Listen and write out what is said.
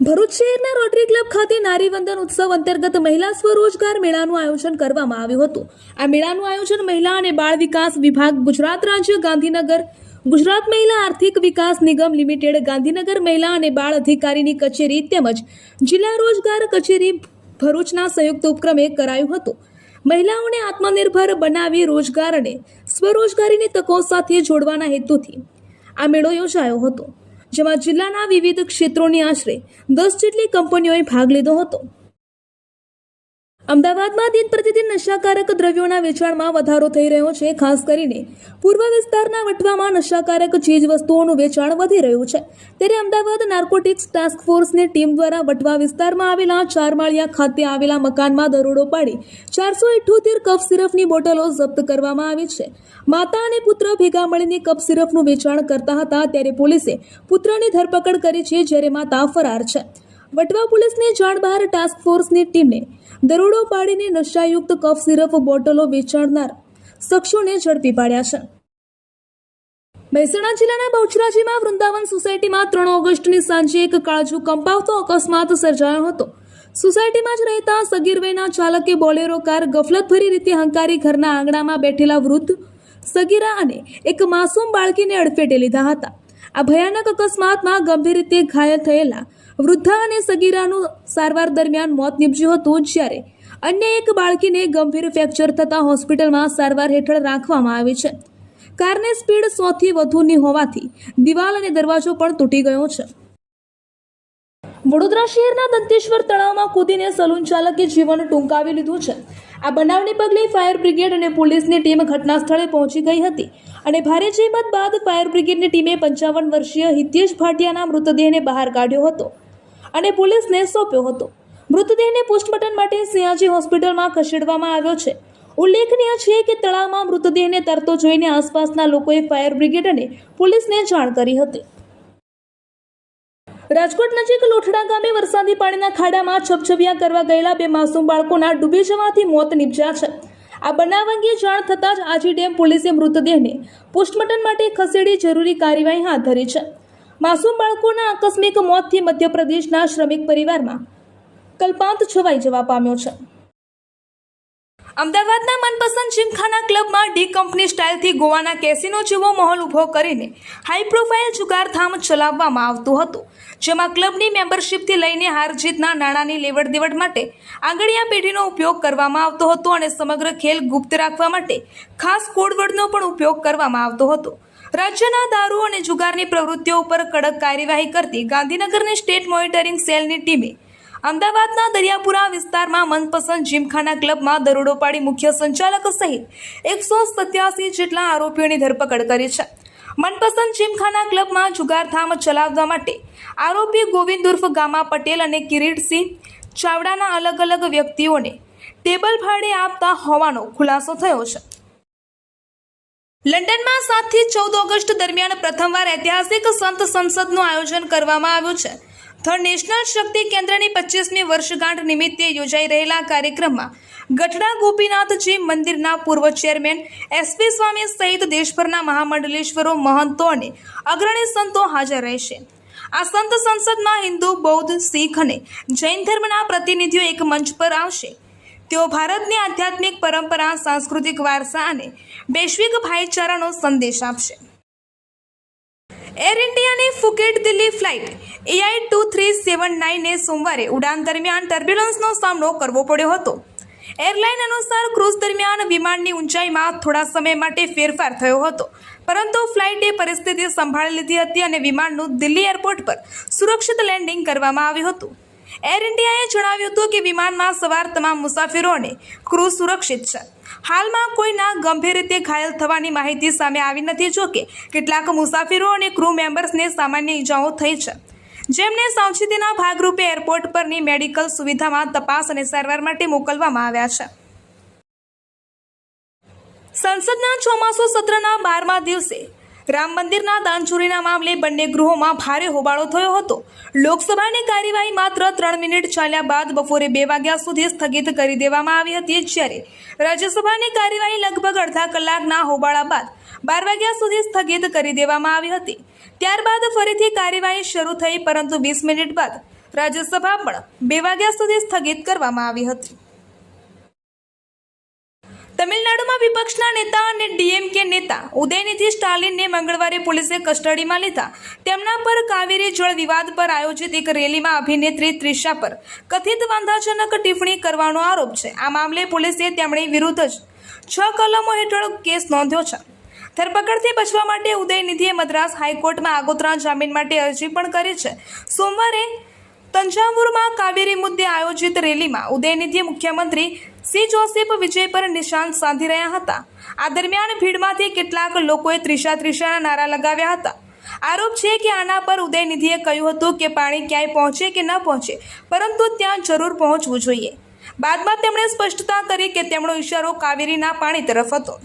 ભરૂચ શહેરના rotary club ખાતે નારી વંદન ઉત્સવ અંતર્ગત મહિલા સ્વરોજગાર મેળાનું આયોજન કરવામાં આવ્યું હતું। આ મેળાનું આયોજન મહિલા અને બાળ વિકાસ વિભાગ, ગુજરાત રાજ્ય ગાંધીનગર, ગુજરાત મહિલા આર્થિક વિકાસ નિગમ લિમિટેડ, ગાંધીનગર મહિલા અને બાળ અધિકારીની કચેરી તેમજ જિલ્લા રોજગાર કચેરી ભરૂચના સંયુક્ત ઉપક્રમે કરાયું હતું। મહિલાઓને આત્મનિર્ભર બનાવી રોજગાર અને સ્વરોજગારીની તકો સાથે જોડવાના હેતુથી આ મેળો યોજાયો હતો, જેમાં જિલ્લાના વિવિધ ક્ષેત્રોની આશરે 10 જેટલી કંપનીઓએ ભાગ લીધો હતો। અમદાવાદમાં દિન પ્રતિદિન નશાકારક દ્રવ્યોના વેચાણમાં વધારો થઈ રહ્યો છે। ખાસ કરીને પૂર્વ વિસ્તારના વટવામાં નશાકારક ચીજ વસ્તુઓનું વેચાણ વધી રહ્યું છે। ત્યારે અમદાવાદ નાર્કોટિક્સ ટાસ્ક ફોર્સની ટીમ દ્વારા વટવા વિસ્તારમાં આવેલા 4 માળિયા ખાતે આવેલા મકાનમાં દરોડો પાડી 478 કફ સિરપની બોટલો જપ્ત કરવામાં આવી છે। માતા અને પુત્ર ભેગા મળીને કફ સિરપનું વેચાણ કરતા હતા, ત્યારે પોલીસે પુત્રની ધરપકડ કરી છે, જ્યારે માતા ફરાર છે। વટવા પોલીસની જાણ બહાર ટાસ્ક ફોર્સની ટીમને દરોડો પાડીને નશાયુક્ત કફ સિરપ બોટલો વેચાણનાર શખ્સોને ઝડપી પાડ્યા છે। મહેસાણા જિલ્લાના બહુચરાજીમાં વૃંદાવન સોસાયટીમાં 3 ઓગસ્ટની સાંજે એક કાળજુ કંપાવતો અકસ્માત સર્જાયો હતો। સોસાયટીમાં જ રહેતા સગીર વયના ચાલકે બોલેરો કાર ગફલતભરી રીતે હંકારી ઘરના આંગણામાં બેઠેલા વૃદ્ધ, સગીરા અને એક માસૂમ બાળકીને અડફેટે લીધા હતા। આ ભયાનક અકસ્માતમાં ગંભીર રીતે ઘાયલ થયેલા વૃદ્ધા અને સગીરાનું સારવાર દરમિયાન મોત નીપજ્યું હતું, જ્યારે અન્ય એક બાળકીને ગંભીર ફ્રેક્ચર થતાં હોસ્પિટલમાં સારવાર હેઠળ રાખવામાં આવી છે। કારની સ્પીડ 100 થી વધુની હોવાથી દિવાલ અને દરવાજો પણ તૂટી ગયો છે। વડોદરા શહેરના દંતેશ્વર તળાવમાં કૂદીને સલૂન ચાલકે જીવન ટૂંકાવી લીધું છે। આ બનાવને પગલે ફાયર બ્રિગેડ અને પોલીસની ટીમ ઘટના સ્થળે પહોંચી ગઈ હતી અને ભારે જહેમત બાદ ફાયર બ્રિગેડની ટીમે 55 વર્ષીય હિતેશ ભાટિયાના મૃતદેહને બહાર કાઢ્યો હતો અને પોલીસને સોંપ્યો હતો। મૃતદેહને પોસ્ટમોર્ટમ માટે સિયાજી હોસ્પિટલમાં ખસેડવામાં આવ્યો છે। ઉલ્લેખનીય છે કે તળાવમાં મૃતદેહને તરતો જોઈને આસપાસના લોકોએ ફાયર બ્રિગેડ અને પોલીસને જાણ કરી હતી। રાજકોટ નજીક લોઠડા ગામે વરસાદી પાણીના ખાડામાં છપછપિયા કરવા ગયેલા 2 માસૂમ બાળકોના ડૂબી જવાથી મોત નીપજ્યા છે। આ બનાવ અંગે જાણ થતાં જ આજી ડેમ પોલીસે મૃતદેહને પોસ્ટમોર્ટમ માટે ખસેડી જરૂરી કાર્યવાહી હાથ ધરી છે। માસૂમ બાળકોના આકસ્મિક મોતથી મધ્યપ્રદેશના શ્રમિક પરિવારમાં કલ્પાંત છવાઈ જવા પામ્યો છે। અમદાવાદના મનપસંદ જીમખાના ક્લબમાં ડી કંપની સ્ટાઇલથી ગોવાના કેસિનો જેવો માહોલ ઊભો કરીને હાઈ પ્રોફાઇલ જુગારધામ ચલાવવામાં આવતું હતું, જેમાં ક્લબની મેમ્બરશિપથી લઈને હાર જીતના નાણાંની લેવડ દેવડ માટે આંગળીયા પેઢીનો ઉપયોગ કરવામાં આવતો હતો અને સમગ્ર ખેલ ગુપ્ત રાખવા માટે ખાસ કોડવર્ડનો પણ ઉપયોગ કરવામાં આવતો હતો। રાજ્યના દારૂ અને જુગારની પ્રવૃત્તિઓ ઉપર કડક કાર્યવાહી કરતી ગાંધીનગરની સ્ટેટ મોનિટરિંગ સેલની ટીમે અમદાવાદના દરિયાપુરા વિસ્તારમાં મનપસંદ જીમખાના ક્લબમાં દરોડો પાડી મુખ્ય સંચાલક સહિત 187 જેટલા આરોપીઓની ધરપકડ કરી છે। મનપસંદ જીમખાના ક્લબમાં જુગારધામ ચલાવવા માટે આરોપી ગોવિંદ ઉર્ફ ગામા પટેલ અને કિરીટસિંહ ચાવડાના અલગ અલગ વ્યક્તિઓને ટેબલ ભાડે આપતા હોવાનો ખુલાસો થયો છે। લંડનમાં 7 થી 14 ઓગસ્ટ દરમિયાન પ્રથમવાર ઐતિહાસિક સંત સંસદનું આયોજન કરવામાં આવ્યું છે। ધ નેશનલ શક્તિ કેન્દ્રની 25મી વર્ષગાંઠ નિમિત્તે યોજાઈ રહેલા કાર્યક્રમમાં ગઢડા ગોપીનાથજી મંદિરના પૂર્વ ચેરમેન એસપી સ્વામી સહિત દેશભરના મહામંડલેશ્વરો, મહંતો અને અગ્રણી સંતો હાજર રહેશે। આ સંત સંસદમાં હિન્દુ, બૌદ્ધ, શીખ અને જૈન ધર્મના પ્રતિનિધિઓ એક મંચ પર આવશે। તેઓ ભારતની આધ્યાત્મિક પરંપરા, સાંસ્કૃતિક વારસા અને વૈશ્વિક ભાઈચારાનો સંદેશ આપશે। એર ઇન્ડિયાની ફુકેટ દિલ્હી ફ્લાઇટ AI2379ને સોમવારે ઉડાન દરમિયાન ટર્બ્યુલન્સનો સામનો કરવો પડ્યો હતો। એરલાઇન અનુસાર ક્રૂઝ દરમિયાન વિમાનની ઊંચાઈમાં થોડા સમય માટે ફેરફાર થયો હતો, પરંતુ ફ્લાઇટે પરિસ્થિતિ સંભાળી લીધી હતી અને વિમાનનું દિલ્હી એરપોર્ટ પર સુરક્ષિત લેન્ડિંગ કરવામાં આવ્યું હતું। એર ઇન્ડિયાએ જણાવ્યું હતું કે વિમાનમાં સવાર તમામ મુસાફરો અને ક્રૂ સુરક્ષિત છે। હાલમાં કોઈના ગંભીર રીતે ઘાયલ થવાની માહિતી સામે આવી નથી, જોકે કેટલાક મુસાફરો અને ક્રૂ મેમ્બર્સને સામાન્ય ઈજાઓ થઈ છે, જેમને સાવચેતીના ભાગરૂપે એરપોર્ટ પરની મેડિકલ સુવિધામાં તપાસ અને સારવાર માટે મોકલવામાં આવ્યા છે। સંસદના ચોમાસુ સત્રના 12મા દિવસે રામ મંદિરના દાનચોરીના મામલે બંને ગૃહોમાં ભારે હોબાળો થયો હતો. લોકસભાની કાર્યવાહી માત્ર 3 મિનિટ ચાલ્યા બાદ બપોરે 2 વાગ્યા સુધી સ્થગિત કરી દેવામાં આવી હતી, જ્યારે રાજ્યસભાની કાર્યવાહી લગભગ અડધા કલાકના હોબાળા બાદ 12 વાગ્યા સુધી સ્થગિત કરી દેવામાં આવી હતી. ત્યારબાદ ફરીથી કાર્યવાહી શરૂ થઈ, પરંતુ 20 મિનિટ બાદ રાજ્યસભા પણ 2 વાગ્યા સુધી સ્થગિત કરવામાં આવી હતી. તમિલનાડુમાં વિપક્ષના નેતા અને ડીએમકે નેતા ઉદયનિધિ સ્ટાલિનને મંગળવારે પોલીસે કસ્ટડીમાં લીધા. તેમના પર કાવેરી જળ વિવાદ પર આયોજિત એક રેલીમાં અભિનેત્રી ત્રિશા પર કથિત વાંધાજનક ટિપ્પણી કરવાનો આરોપ છે. આ મામલે પોલીસે તેમની વિરુદ્ધ જ 6 કલમો હેઠળ કેસ નોંધ્યો છે. ધરપકડથી બચવા માટે ઉદયનિધિએ મદ્રાસ હાઈકોર્ટમાં આગોતરા જામીન માટે અરજી પણ કરી છે. સોમવારે તંજાવુરમાં કાવેરી મુદ્દે આયોજિત રેલીમાં ઉદયનિધિ મુખ્યમંત્રી સી જોસેફ વિજય પર નિશાન સાધી રહ્યા હતા. આ દરમિયાન ભીડમાંથી કેટલાક લોકોએ ત્રિશાના નારા લગાવ્યા હતા. આરોપ છે કે આના પર ઉદયનિધિએ કહ્યું હતું કે પાણી ક્યાંય પહોંચે કે ન પહોંચે, પરંતુ ત્યાં જરૂર પહોંચવું જોઈએ. બાદમાં તેમણે સ્પષ્ટતા કરી કે તેમનો ઇશારો કાવેરીના પાણી તરફ હતો.